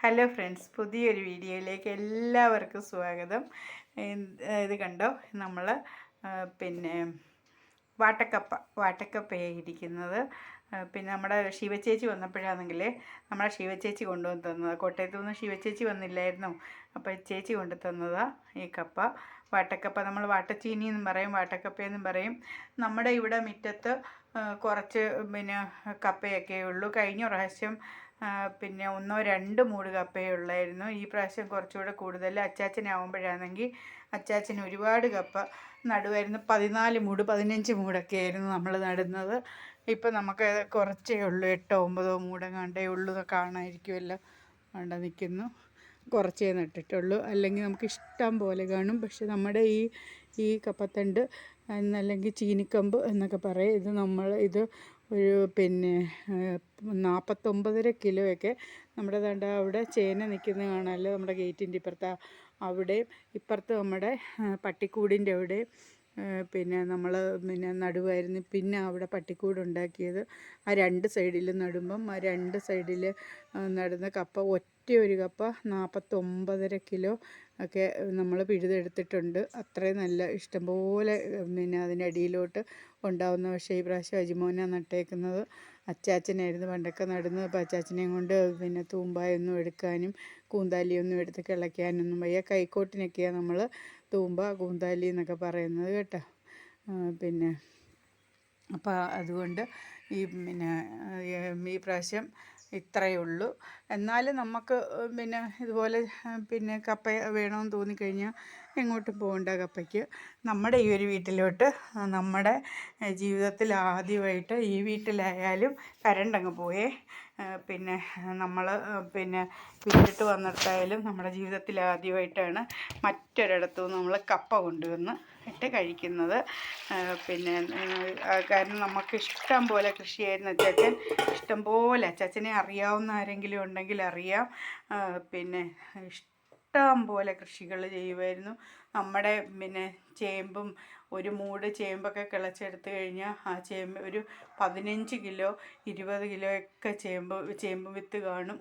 Hello friends, പുതിയൊരു വീഡിയോയിലേക്ക് എല്ലാവർക്കും സ്വാഗതം. ഇത് കണ്ടോ, നമ്മൾ പിന്നെ വാട്ടക്കപ്പയാണ് ഇരിക്കുന്നത്. പിന്നെ നമ്മുടെ ശിവചേച്ചി വന്നപ്പോഴാണെങ്കിൽ നമ്മളെ ശിവചേച്ചി കൊണ്ടുവന്ന് തന്നതാണ്. കോട്ടയത്തു നിന്ന് ശിവചേച്ചി വന്നില്ലായിരുന്നു, അപ്പോൾ ചേച്ചി കൊണ്ടു തന്നതാണ് ഈ കപ്പ. വാട്ടക്കപ്പ നമ്മൾ വാട്ടച്ചീനി എന്നും പറയും, വാട്ടക്കപ്പയെന്നും പറയും. നമ്മുടെ ഇവിടെ മുറ്റത്ത് കുറച്ച് കപ്പയൊക്കെ ഉള്ളൂ. കഴിഞ്ഞ പ്രാവശ്യം പിന്നെ 1-2 മൂട് കപ്പയേ ഉള്ളായിരുന്നു. ഈ പ്രാവശ്യം കുറച്ചുകൂടെ കൂടുതൽ. അച്ചാച്ചനാവുമ്പോഴാണെങ്കിൽ അച്ചാച്ചന് ഒരുപാട് കപ്പ നടുവായിരുന്നു. 14 മൂട് 15 മൂടൊക്കെ ആയിരുന്നു നമ്മൾ നടുന്നത്. ഇപ്പം നമുക്ക് കുറച്ചേ ഉള്ളൂ, 8-9 മൂടെങ്ങാണ്ടേ ഉള്ളൂ. കാണാമായിരിക്കുമല്ലോ, വേണ്ട നിൽക്കുന്നു. കുറച്ചേ നട്ടിട്ടുള്ളൂ, അല്ലെങ്കിൽ നമുക്ക് ഇഷ്ടം പോലെ കാണും. പക്ഷെ നമ്മുടെ ഈ കപ്പത്തണ്ട് എന്നല്ലെങ്കിൽ ചീനിക്കമ്പ് എന്നൊക്കെ പറയും. ഇത് ഒരു 49.5 കിലോയൊക്കെ നമ്മുടെ അവിടെ ചേന നിൽക്കുന്നത് കാണാമല്ലോ, നമ്മുടെ ഗേറ്റിൻ്റെ ഇപ്പുറത്ത്. അവിടെയും ഇപ്പുറത്ത് നമ്മുടെ പട്ടിക്കൂടിൻ്റെ അവിടെ നമ്മൾ നടുവായിരുന്നു. പിന്നെ അവിടെ പട്ടിക്കൂടുണ്ടാക്കിയത് ആ 2 സൈഡിലും നടുമ്പം ആ 2 സൈഡിൽ നടുന്ന കപ്പ ഒരു കപ്പ 49.5 കിലോ ഒക്കെ നമ്മൾ പിഴുതെടുത്തിട്ടുണ്ട്. അത്രയും നല്ല ഇഷ്ടംപോലെ അതിനടിയിലോട്ട് ഉണ്ടാവുന്ന. പക്ഷേ ഈ പ്രാവശ്യം അജിമോനാണ് നട്ടേക്കുന്നത്. അച്ചാച്ചനായിരുന്നു പണ്ടൊക്കെ നടുന്നത്. അപ്പോൾ അച്ചാച്ചനെയും കൊണ്ട് തൂമ്പായൊന്നും എടുക്കാനും കൂന്താലിയൊന്നും എടുത്ത് കിളയ്ക്കാനൊന്നും വയ്യ. കൈക്കോട്ടിനൊക്കെയാണ് നമ്മൾ തൂമ്പ കൂന്താലി എന്നൊക്കെ പറയുന്നത് കേട്ടോ. അപ്പോൾ അതുകൊണ്ട് ഈ പ്രാവശ്യം ഇത്രയേ ഉള്ളൂ. എന്നാലും നമുക്ക് ഇതുപോലെ കപ്പ വേണമെന്ന് തോന്നിക്കഴിഞ്ഞാൽ എങ്ങോട്ടും പോകണ്ട. കപ്പയ്ക്ക് നമ്മുടെ ഈ ഒരു വീട്ടിലോട്ട് നമ്മുടെ ജീവിതത്തിൽ ആദ്യമായിട്ട് ഈ വീട്ടിലായാലും കരണ്ടങ്ങ് പോയേ. നമ്മൾ വിട്ടിട്ട് വന്നിട്ടായാലും നമ്മുടെ ജീവിതത്തിൽ ആദ്യമായിട്ടാണ് മറ്റൊരിടത്തു നിന്ന് നമ്മൾ കപ്പ കൊണ്ടുവന്ന് ഇട്ട് കഴിക്കുന്നത്. കാരണം നമുക്ക് ഇഷ്ടം പോലെ കൃഷിയായിരുന്നു. ഇഷ്ടം പോലെ അച്ചാച്ചനെ അറിയാവുന്ന ആരെങ്കിലും ഉണ്ടെങ്കിൽ അറിയാം. ഇഷ്ടം പോലെ കൃഷികൾ ചെയ്യുമായിരുന്നു. നമ്മുടെ ചേമ്പും ഒരു മൂട് ചേമ്പൊക്കെ കിളച്ചെടുത്ത് കഴിഞ്ഞാൽ ആ ചേമ്പ് ഒരു 15 കിലോ 20 കിലോ ഒക്കെ ചേമ്പ് വിത്ത് കാണും.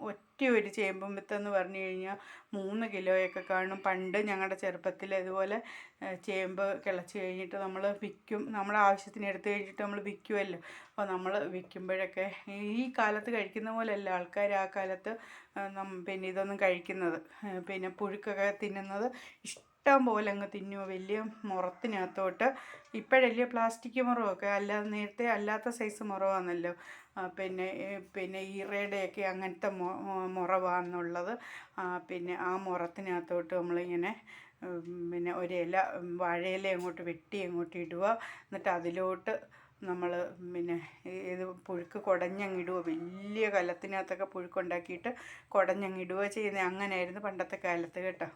ഒരു ചേമ്പും വിത്തെന്ന് പറഞ്ഞു കഴിഞ്ഞാൽ 3 കിലോയൊക്കെ കാണും. പണ്ട് ഞങ്ങളുടെ ചെറുപ്പത്തിൽ ഇതുപോലെ ചേമ്പ് കിളച്ച് കഴിഞ്ഞിട്ട് നമ്മൾ വിൽക്കും. നമ്മുടെ ആവശ്യത്തിന് എടുത്ത് കഴിഞ്ഞിട്ട് നമ്മൾ വിൽക്കുമല്ലോ. അപ്പോൾ നമ്മൾ വിൽക്കുമ്പോഴൊക്കെ ഈ കാലത്ത് കഴിക്കുന്ന പോലെയല്ല ആൾക്കാർ ആ കാലത്ത് ഇതൊന്നും കഴിക്കുന്നത്. പുഴുക്കൊക്കെ തിന്നുന്നത് ഇഷ്ടം പോലെ അങ്ങ് തിന്നുമോ, വലിയ മുറത്തിനകത്തോട്ട്. ഇപ്പോഴല്ലേ പ്ലാസ്റ്റിക് മുറമൊക്കെ, അല്ലാതെ നേരത്തെ അല്ലാത്ത സൈസ് മുറവാണല്ലോ. ഈറയുടെയൊക്കെ അങ്ങനത്തെ മുറവാണെന്നുള്ളത്. ആ മുറത്തിനകത്തോട്ട് നമ്മളിങ്ങനെ ഒരില വാഴയില അങ്ങോട്ട് വെട്ടി അങ്ങോട്ട് ഇടുക. എന്നിട്ട് അതിലോട്ട് നമ്മൾ ഇത് പുഴുക്ക് കുടഞ്ഞങ്ങിടുക. വലിയ കലത്തിനകത്തൊക്കെ പുഴുക്കുണ്ടാക്കിയിട്ട് കുടഞ്ഞങ്ങിടുക ചെയ്യുന്നത്. അങ്ങനെയായിരുന്നു പണ്ടത്തെ കാലത്ത് കേട്ടോ.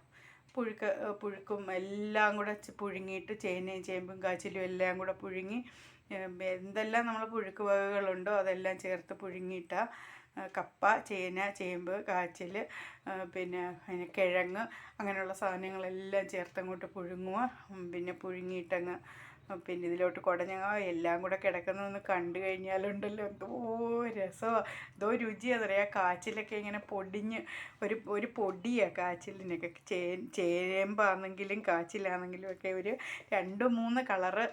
പുഴുക്കും എല്ലാം കൂടെ പുഴുങ്ങിയിട്ട് ചേനയും ചേമ്പും കാച്ചിലും എല്ലാം കൂടെ പുഴുങ്ങി എന്തെല്ലാം നമ്മൾ പുഴുക്ക് വകകളുണ്ടോ അതെല്ലാം ചേർത്ത് പുഴുങ്ങിയിട്ടാണ് കപ്പ, ചേന, ചേമ്പ്, കാച്ചിൽ കിഴങ്ങ് അങ്ങനെയുള്ള സാധനങ്ങളെല്ലാം ചേർത്തങ്ങോട്ട് പുഴുങ്ങുക. പുഴുങ്ങിയിട്ടങ്ങ് ഇതിലോട്ട് എല്ലാം കൂടെ കിടക്കുന്നതൊന്ന് കണ്ടു കഴിഞ്ഞാലുണ്ടല്ലോ എന്തോ രസമാണ്, എന്തോ രുചിയാണെന്നറിയാം. കാച്ചിലൊക്കെ ഇങ്ങനെ പൊടിഞ്ഞ് ഒരു പൊടിയാണ് കാച്ചിലിനൊക്കെ. ചേമ്പാണെങ്കിലും കാച്ചിലാണെങ്കിലും ഒക്കെ ഒരു 2-3 കളറ്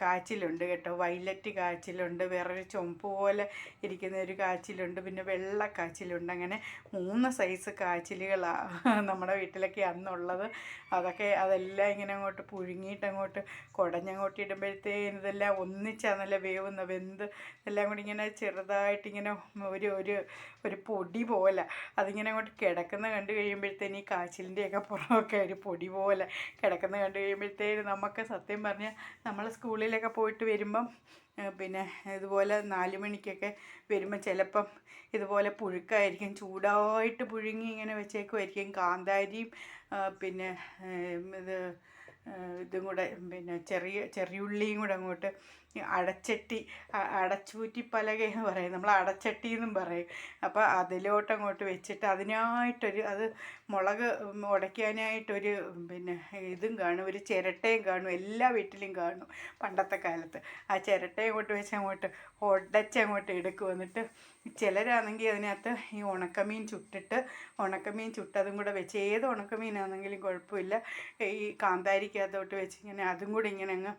കാച്ചിലുണ്ട് കേട്ടോ. വയലറ്റ് കാച്ചിലുണ്ട്, വേറൊരു ചുമപ്പ് പോലെ ഇരിക്കുന്ന ഒരു കാച്ചിലുണ്ട്, വെള്ള കാച്ചിലുണ്ട്. അങ്ങനെ 3 സൈസ് കാച്ചിലുകളാണ് നമ്മുടെ വീട്ടിലൊക്കെ അന്നുള്ളത്. അതെല്ലാം ഇങ്ങനെ അങ്ങോട്ട് പുഴുങ്ങിയിട്ട് അങ്ങോട്ട് കുടഞ്ഞങ്ങോട്ട് ഇടുമ്പോഴത്തേന് ഇതെല്ലാം ഒന്നിച്ചാണല്ലോ വെന്ത് എല്ലാം കൂടി ഇങ്ങനെ ചെറുതായിട്ടിങ്ങനെ ഒരു പൊടി പോലെ അതിങ്ങനെ അങ്ങോട്ട് കിടക്കുന്ന കണ്ടു കഴിയുമ്പോഴത്തേന് ഈ കാച്ചിലിൻ്റെയൊക്കെ പുറമൊക്കെ ഒരു പൊടി പോലെ കിടക്കുന്ന കണ്ടു കഴിയുമ്പോഴത്തേന് നമുക്ക് സത്യം പറഞ്ഞാൽ നമ്മൾ സ്കൂളിലൊക്കെ പോയിട്ട് വരുമ്പം ഇതുപോലെ 4 മണിക്കൊക്കെ വരുമ്പം ചിലപ്പം ഇതുപോലെ പുഴുക്കായിരിക്കും, ചൂടായിട്ട് പുഴുങ്ങി ഇങ്ങനെ വെച്ചേക്കുമായിരിക്കും. കാന്താരിയും ഇതും കൂടെ ചെറിയുള്ളിയും കൂടെ അങ്ങോട്ട് അടച്ചട്ടി, അടച്ചൂറ്റി പലക എന്ന് പറയും, നമ്മൾ അടച്ചട്ടി എന്നും പറയും. അപ്പോൾ അതിലോട്ടങ്ങോട്ട് വെച്ചിട്ട് അതിനായിട്ടൊരു അത് മുളക് ഉടയ്ക്കാനായിട്ടൊരു പിന്നെ ഇതും കാണും, ഒരു ചിരട്ടയും കാണും, എല്ലാ വീട്ടിലും കാണും പണ്ടത്തെ കാലത്ത്. ആ ചിരട്ടയും കൊണ്ട് വെച്ച് അങ്ങോട്ട് ഉടച്ചങ്ങോട്ട് എടുക്കും. എന്നിട്ട് ചിലരാണെങ്കിൽ അതിനകത്ത് ഈ ഉണക്കമീൻ ചുട്ടതും കൂടെ വെച്ച്, ഏത് ഉണക്കമീനാണെങ്കിലും കുഴപ്പമില്ല, ഈ കാന്താരിക്കകത്തോട്ട് വെച്ച് ഇങ്ങനെ അതും കൂടി ഇങ്ങനെ അങ്ങ്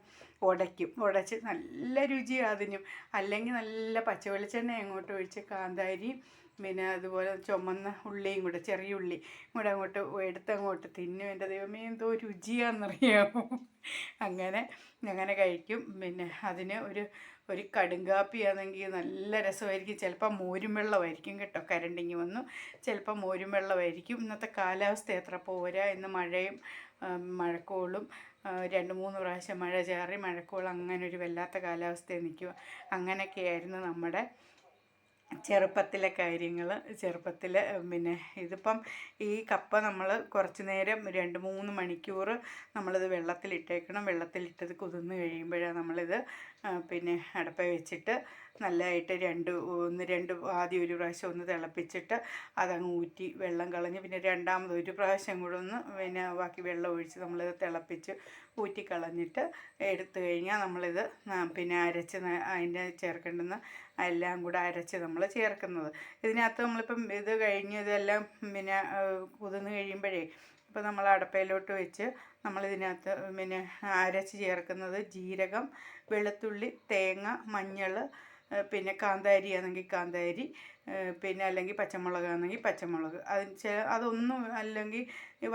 ഉടച്ച് നല്ല രുചിയാണ് അതിനും. അല്ലെങ്കിൽ നല്ല പച്ച വെളിച്ചെണ്ണ അങ്ങോട്ട് ഒഴിച്ച് കാന്താരിയും പിന്നെ അതുപോലെ ചുമന്ന ഉള്ളിയും കൂടെ, ചെറിയ ഉള്ളി കൂടെ അങ്ങോട്ട് എടുത്തങ്ങോട്ട് തിന്നും. എൻ്റെ ദൈവമേ എന്തോ രുചിയാണെന്നറിയാമോ. അങ്ങനെ കഴിക്കും. പിന്നെ അതിന് ഒരു കടുങ്കാപ്പിയാണെങ്കിൽ നല്ല രസമായിരിക്കും. ചിലപ്പോൾ മോരും വെള്ളമായിരിക്കും കേട്ടോ, കരണ്ടിങ്ങി വന്നു. ചിലപ്പോൾ മോരും വെള്ളമായിരിക്കും. ഇന്നത്തെ കാലാവസ്ഥ എത്ര പോരാ, ഇന്ന് മഴയും മഴക്കോളും 2-3 പ്രാവശ്യം മഴ ചാറി മഴക്കോളം, അങ്ങനെ ഒരു വല്ലാത്ത കാലാവസ്ഥയിൽ നിൽക്കുക. അങ്ങനെയൊക്കെയായിരുന്നു നമ്മുടെ ചെറുപ്പത്തിലെ കാര്യങ്ങൾ. പിന്നെ ഇതിപ്പം ഈ കപ്പ നമ്മൾ കുറച്ച് നേരം 2-3 മണിക്കൂർ നമ്മളിത് വെള്ളത്തിലിട്ടേക്കണം. വെള്ളത്തിലിട്ടത് കുതിർന്ന് കഴിയുമ്പോഴാണ് നമ്മളിത് പിന്നെ അടപ്പ വെച്ചിട്ട് നല്ലതായിട്ട് ആദ്യം ഒരു പ്രാവശ്യം ഒന്ന് തിളപ്പിച്ചിട്ട് അതങ്ങ് ഊറ്റി വെള്ളം കളഞ്ഞ് പിന്നെ രണ്ടാമത് ഒരു പ്രാവശ്യം കൂടെ ഒന്ന് പിന്നെ ബാക്കി വെള്ളം ഒഴിച്ച് നമ്മളിത് തിളപ്പിച്ച് ഊറ്റിക്കളഞ്ഞിട്ട് എടുത്തു കഴിഞ്ഞാൽ നമ്മളിത് പിന്നെ അരച്ച് അതിൻ്റെ ചേർക്കേണ്ടുന്ന എല്ലാം കൂടെ അരച്ച് നമ്മൾ ചേർക്കുന്നത്. ഇതിനകത്ത് നമ്മളിപ്പം ഇത് കഴിഞ്ഞ് ഇതെല്ലാം പിന്നെ കുതിർന്ന് കഴിയുമ്പോഴേ ഇപ്പോൾ നമ്മൾ അടപ്പയിലോട്ട് വെച്ച് നമ്മളിതിനകത്ത് പിന്നെ അരച്ച് ചേർക്കുന്നത് ജീരകം, വെളുത്തുള്ളി, തേങ്ങ, മഞ്ഞൾ, പിന്നെ കാന്താരി ആണെങ്കിൽ കാന്താരി, പിന്നെ അല്ലെങ്കിൽ പച്ചമുളകാണെങ്കിൽ പച്ചമുളക്, അതൊന്നും അല്ലെങ്കിൽ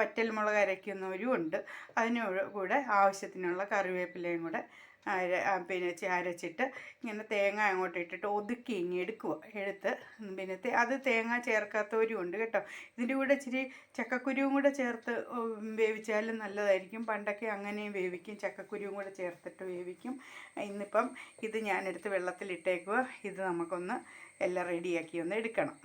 വറ്റൽ മുളക് അരയ്ക്കുന്നവരും ഉണ്ട്. അതിന് കൂടെ ആവശ്യത്തിനുള്ള കറിവേപ്പിലയും കൂടെ പിന്നെ അരച്ചിട്ട് ഇങ്ങനെ തേങ്ങ അങ്ങോട്ട് ഇട്ടിട്ട് ഒതുക്കി എടുത്ത് പിന്നെ അത് തേങ്ങ ചേർക്കാത്തവരും ഉണ്ട് കേട്ടോ. ഇതിൻ്റെ കൂടെ ഇച്ചിരി ചക്കക്കുരുവും കൂടെ ചേർത്ത് വേവിച്ചാലും നല്ലതായിരിക്കും. പണ്ടൊക്കെ അങ്ങനെയും വേവിക്കും, ചക്കക്കുരുവും കൂടെ ചേർത്തിട്ട് വേവിക്കും. ഇന്നിപ്പം ഇത് ഞാനെടുത്ത് വെള്ളത്തിലിട്ടേക്കുക. ഇത് നമുക്കൊന്ന് എല്ലാം റെഡിയാക്കി ഒന്ന് എടുക്കണം.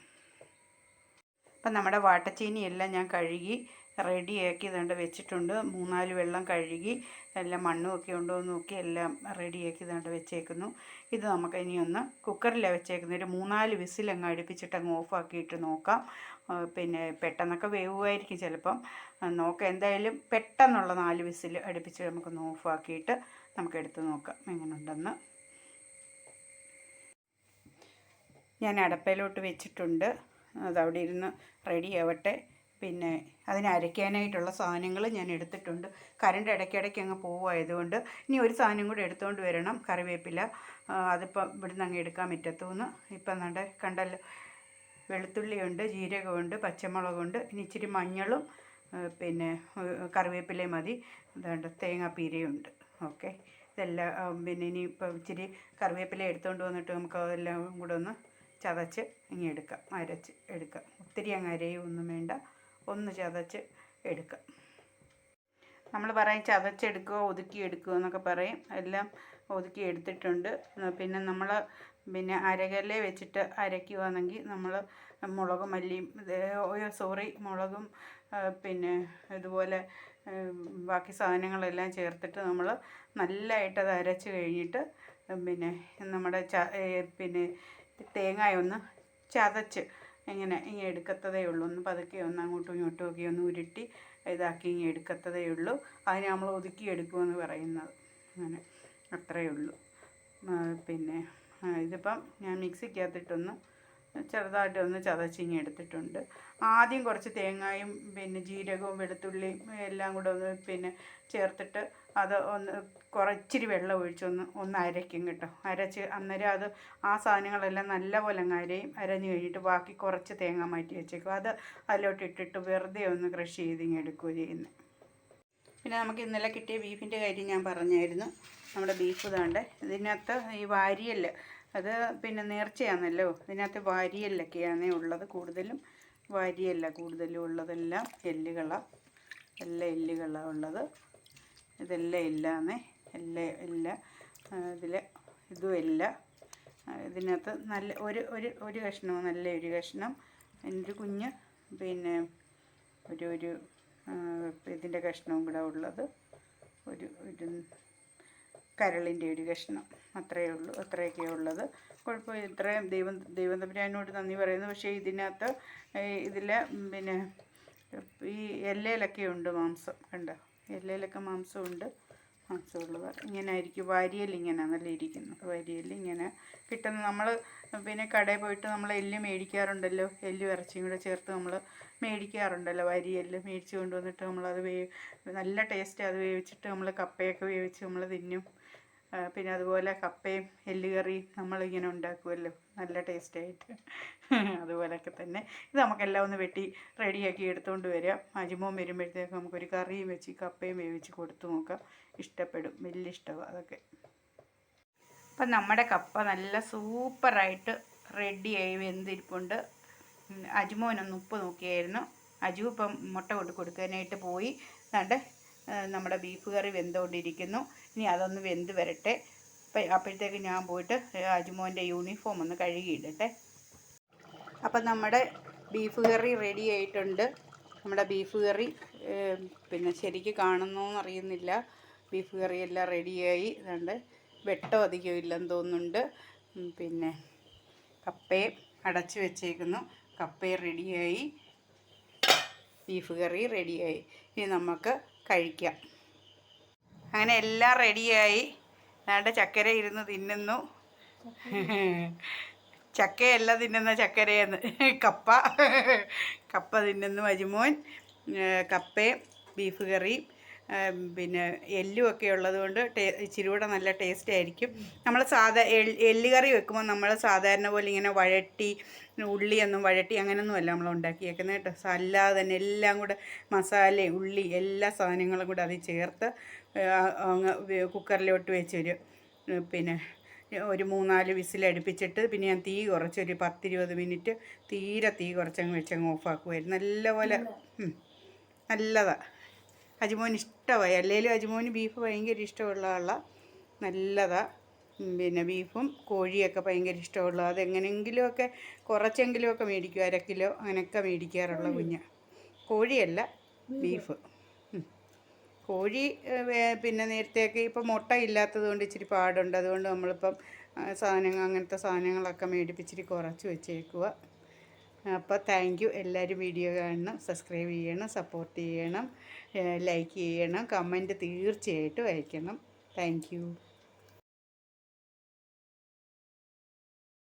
അപ്പം നമ്മുടെ വാട്ടച്ചീനിയെല്ലാം ഞാൻ കഴുകി റെഡിയാക്കി ഇതുകൊണ്ട് വെച്ചിട്ടുണ്ട്. 3-4 വെള്ളം കഴുകി എല്ലാം മണ്ണുമൊക്കെ ഉണ്ടോ എന്ന് നോക്കി എല്ലാം റെഡിയാക്കി ഇതുകൊണ്ട് വെച്ചേക്കുന്നു. ഇത് നമുക്ക് ഇനിയൊന്ന് കുക്കറിലാണ് വെച്ചേക്കുന്നത്. ഒരു 3-4 വിസിലങ്ങ് അടുപ്പിച്ചിട്ട് അങ്ങ് ഓഫാക്കിയിട്ട് നോക്കാം. പിന്നെ പെട്ടെന്നൊക്കെ വേവുമായിരിക്കും ചിലപ്പം, നോക്കാം. എന്തായാലും പെട്ടെന്നുള്ള 4 വിസിൽ അടുപ്പിച്ച് നമുക്കൊന്ന് ഓഫാക്കിയിട്ട് നമുക്കെടുത്ത് നോക്കാം എങ്ങനെയുണ്ടെന്ന്. ഞാൻ അടപ്പയിലോട്ട് വെച്ചിട്ടുണ്ട്, അതവിടെ ഇരുന്ന് റെഡി ആവട്ടെ. പിന്നെ അതിന് അരയ്ക്കാനായിട്ടുള്ള സാധനങ്ങൾ ഞാൻ എടുത്തിട്ടുണ്ട്. കറണ്ട് ഇടയ്ക്കിടയ്ക്ക് അങ്ങ് പോവുമായതുകൊണ്ട് ഇനി ഒരു സാധനം കൂടെ എടുത്തുകൊണ്ട് വരണം, കറിവേപ്പില. അതിപ്പം ഇവിടുന്ന് അങ്ങ് എടുക്കാൻ പറ്റത്തുനിന്ന്. ഇപ്പം കണ്ടല്ലോ, വെളുത്തുള്ളിയുണ്ട്, ജീരകമുണ്ട്, പച്ചമുളകുണ്ട്, ഇനി ഇച്ചിരി മഞ്ഞളും പിന്നെ കറിവേപ്പിലയും മതി. അതുകൊണ്ട് തേങ്ങാപ്പീരയുണ്ട്. ഓക്കെ, ഇതെല്ലാം പിന്നെ ഇനി ഇപ്പം ഇച്ചിരി കറിവേപ്പില എടുത്തുകൊണ്ട് വന്നിട്ട് നമുക്ക് അതെല്ലാം കൂടെ ഒന്ന് ചതച്ച് ഇങ്ങനെ എടുക്കാം, അരച്ച് എടുക്കാം. ഒത്തിരി അങ്ങ് അരയൊന്നും വേണ്ട, ഒന്ന് ചതച്ച് എടുക്കാം. നമ്മൾ പറയും ചതച്ചെടുക്കുക, ഒതുക്കിയെടുക്കുക എന്നൊക്കെ പറയും. എല്ലാം ഒതുക്കി എടുത്തിട്ടുണ്ട്. പിന്നെ നമ്മൾ പിന്നെ അരകല്ലിൽ വെച്ചിട്ട് അരയ്ക്കുകയാണെങ്കിൽ നമ്മൾ മുളകും മല്ലിയും മുളകും പിന്നെ ഇതുപോലെ ബാക്കി സാധനങ്ങളെല്ലാം ചേർത്തിട്ട് നമ്മൾ നല്ലതായിട്ടത് അരച്ച് കഴിഞ്ഞിട്ട് പിന്നെ നമ്മുടെ പിന്നെ തേങ്ങയൊന്ന് ചതച്ച് ഇങ്ങനെ എടുക്കത്തതേ ഉള്ളൂ. ഒന്ന് പതുക്കെ ഒന്ന് അങ്ങോട്ടും ഇങ്ങോട്ടും ഒക്കെ ഒന്ന് ഉരുട്ടി ഇതാക്കി എടുക്കത്തതേ ഉള്ളൂ. അതിന് നമ്മൾ ഒതുക്കിയെടുക്കുമെന്ന് പറയുന്നത്. അങ്ങനെ അത്രയേ ഉള്ളൂ. പിന്നെ ഇതിപ്പം ഞാൻ മിക്സിക്കകത്തിട്ടൊന്ന് ചെറുതായിട്ടൊന്ന് ചതച്ചിങ്ങി എടുത്തിട്ടുണ്ട്. ആദ്യം കുറച്ച് തേങ്ങയും പിന്നെ ജീരകവും വെളുത്തുള്ളിയും എല്ലാം കൂടെ ഒന്ന് പിന്നെ ചേർത്തിട്ട് അത് ഇച്ചിരി വെള്ളം ഒഴിച്ചൊന്ന് അരയ്ക്കും കേട്ടോ. അരച്ച് അന്നേരം അത് ആ സാധനങ്ങളെല്ലാം നല്ലപോലെ അങ്ങ് അരഞ്ഞ് കഴിഞ്ഞിട്ട് ബാക്കി കുറച്ച് തേങ്ങ മാറ്റി വെച്ചേക്കും. അത് അതിലോട്ട് ഇട്ടിട്ട് വെറുതെ ഒന്ന് ക്രഷ് ചെയ്തിങ്ങ് എടുക്കുകയോ ചെയ്യുന്നത്. പിന്നെ നമുക്ക് ഇന്നലെ കിട്ടിയ ബീഫിൻ്റെ കാര്യം ഞാൻ പറഞ്ഞായിരുന്നു. നമ്മുടെ ബീഫ് ഇതാണ്ട് ഇതിനകത്ത് ഈ വാരിയല് അത് പിന്നെ നേർച്ചയാണല്ലോ. ഇതിനകത്ത് വാരിയല്ലൊക്കെയാണ് ഉള്ളത്, കൂടുതലും വാരിയല്ല കൂടുതലും ഉള്ളതെല്ലാം എല്ലുകളാണ്, എല്ലാ എല്ലുകളാണ് ഉള്ളത്. ഇതെല്ലാം ഇല്ലാന്നേ, എല്ലാം ഇതുമില്ല. ഇതിനകത്ത് നല്ല ഒരു കഷ്ണം, നല്ലൊരു കഷ്ണം, ഒരു കുഞ്ഞ് പിന്നെ ഇതിൻ്റെ കഷ്ണവും കൂടെ ഉള്ളത്, ഒരു കരളിൻ്റെ ഒരു കഷ്ണം, അത്രയേ ഉള്ളൂ. അത്രയൊക്കെ ഉള്ളത്. കുഴപ്പമില്ല. ഇത്രയും ദൈവം തമ്പുരാനോട് നന്ദി പറയുന്നു. പക്ഷേ ഇതിനകത്ത് ഇതിൽ പിന്നെ ഈ എല്ലയിലൊക്കെ ഉണ്ട് മാംസം, കണ്ടോ? എല്ലയിലൊക്കെ മാംസമുണ്ട്. മാംസമുള്ളത് ഇങ്ങനെ ആയിരിക്കും. വാരിയൽ ഇങ്ങനെ നല്ല ഇരിക്കുന്നത്. വാരിയൽ ഇങ്ങനെ കിട്ടുന്ന നമ്മൾ പിന്നെ കടയിൽ പോയിട്ട് നമ്മൾ എല്ല് മേടിക്കാറുണ്ടല്ലോ, എല്ലും ഇറച്ചിയും കൂടെ ചേർത്ത് നമ്മൾ മേടിക്കാറുണ്ടല്ലോ. വാരിയെല്ല് മേടിച്ച് കൊണ്ടുവന്നിട്ട് നമ്മളത് നല്ല ടേസ്റ്റ്. അത് വേവിച്ചിട്ട് നമ്മൾ കപ്പയൊക്കെ വേവിച്ച് നമ്മൾ തിന്നും. പിന്നെ അതുപോലെ കപ്പയും എല്ലുകറിയും നമ്മളിങ്ങനെ ഉണ്ടാക്കുമല്ലോ, നല്ല ടേസ്റ്റായിട്ട്. അതുപോലെയൊക്കെ തന്നെ ഇത് നമുക്കെല്ലാം ഒന്ന് വെട്ടി റെഡിയാക്കി എടുത്തുകൊണ്ട് വരാം. അജിമോൻ വരുമ്പോഴത്തേക്ക് നമുക്കൊരു കറിയും വെച്ച് കപ്പയും വേവിച്ച് കൊടുത്തു നോക്കാം. ഇഷ്ടപ്പെടും, വലിയ ഇഷ്ടമാണ് അതൊക്കെ. അപ്പം നമ്മുടെ കപ്പ നല്ല സൂപ്പറായിട്ട് റെഡിയായി വെന്തിരിപ്പുണ്ട്. അജിമോനൊന്ന് ഉപ്പ് നോക്കിയായിരുന്നു. അജു ഇപ്പം മുട്ട കൊടുക്കാനായിട്ട് പോയി. എന്നിട്ട് നമ്മുടെ ബീഫ് കറി വെന്തുകൊണ്ടിരിക്കുന്നു. ഇനി അതൊന്ന് വെന്ത് വരട്ടെ. അപ്പോഴത്തേക്ക് ഞാൻ പോയിട്ട് അജിമോൻ്റെ യൂണിഫോം ഒന്ന് കഴുകിയിടട്ടെ. അപ്പം നമ്മുടെ ബീഫ് കറി റെഡി ആയിട്ടുണ്ട്. നമ്മുടെ ബീഫ് കറി പിന്നെ ശരിക്ക് കാണുന്നോന്നറിയുന്നില്ല. ബീഫ് കറി എല്ലാം റെഡിയായി. അതുകൊണ്ട് വെട്ടം അധികം ഇല്ലെന്ന് തോന്നുന്നുണ്ട്. പിന്നെ കപ്പയും അടച്ച് വെച്ചേക്കുന്നു. കപ്പയും റെഡിയായി, ബീഫ് കറി റെഡിയായി. ഇനി നമുക്ക് കഴിക്കാം. അങ്ങനെ എല്ലാം റെഡിയായി. അതാണ്ട് ചക്കര ഇരുന്ന് തിന്നുന്നു. ചക്കയല്ല തിന്നുന്ന, ചക്കരയെന്ന്. കപ്പ തിന്നുന്നു അജിമോൻ. കപ്പയും ബീഫ് കറിയും പിന്നെ എല്ലുമൊക്കെ ഉള്ളത് കൊണ്ട് ഇച്ചിരി കൂടെ നല്ല ടേസ്റ്റ് ആയിരിക്കും. നമ്മൾ എല്ല് കറി വെക്കുമ്പോൾ നമ്മൾ സാധാരണ പോലെ ഇങ്ങനെ വഴട്ടി ഉള്ളിയൊന്നും വഴട്ടി അങ്ങനെയൊന്നുമല്ല നമ്മൾ ഉണ്ടാക്കിയേക്കുന്നത് കേട്ടോ. അല്ലാതെ തന്നെ എല്ലാം കൂടെ മസാലയും ഉള്ളി എല്ലാ സാധനങ്ങളും കൂടെ അതിൽ ചേർത്ത് കുക്കറിലോട്ട് വെച്ചൊരു പിന്നെ ഒരു 3-4 വിസിലടുപ്പിച്ചിട്ട് പിന്നെ ഞാൻ തീ കുറച്ചൊരു 10-20 മിനിറ്റ് തീരെ തീ കുറച്ചങ്ങ് വെച്ചങ്ങ് ഓഫാക്കുമായിരുന്നു. നല്ലപോലെ നല്ലതാണ്. അജിമോന് ഇഷ്ടമായി. അല്ലെങ്കിലും അജിമോന് ബീഫ് ഭയങ്കര ഇഷ്ടമുള്ള ആളാണ്. നല്ലതാണ്. പിന്നെ ബീഫും കോഴിയൊക്കെ ഭയങ്കര ഇഷ്ടമുള്ള, അതെങ്ങനെയെങ്കിലുമൊക്കെ കുറച്ചെങ്കിലുമൊക്കെ മേടിക്കും. 1/2 കിലോ അങ്ങനെയൊക്കെ മേടിക്കാറുള്ള കുഞ്ഞ്. കോഴിയല്ല, ബീഫ്. കോഴി പിന്നെ നേരത്തെയൊക്കെ ഇപ്പം മുട്ട ഇല്ലാത്തത് കൊണ്ട് ഇച്ചിരി പാടുണ്ട്. അതുകൊണ്ട് നമ്മളിപ്പം അങ്ങനത്തെ സാധനങ്ങളൊക്കെ മേടിപ്പിച്ചിട്ട് കുറച്ച് വെച്ചേക്കുക. അപ്പോൾ താങ്ക് യു. എല്ലാവരും വീഡിയോ കാണണം, സബ്സ്ക്രൈബ് ചെയ്യണം, സപ്പോർട്ട് ചെയ്യണം, ലൈക്ക് ചെയ്യണം, കമൻറ്റ് തീർച്ചയായിട്ടും അയക്കണം. Thank you.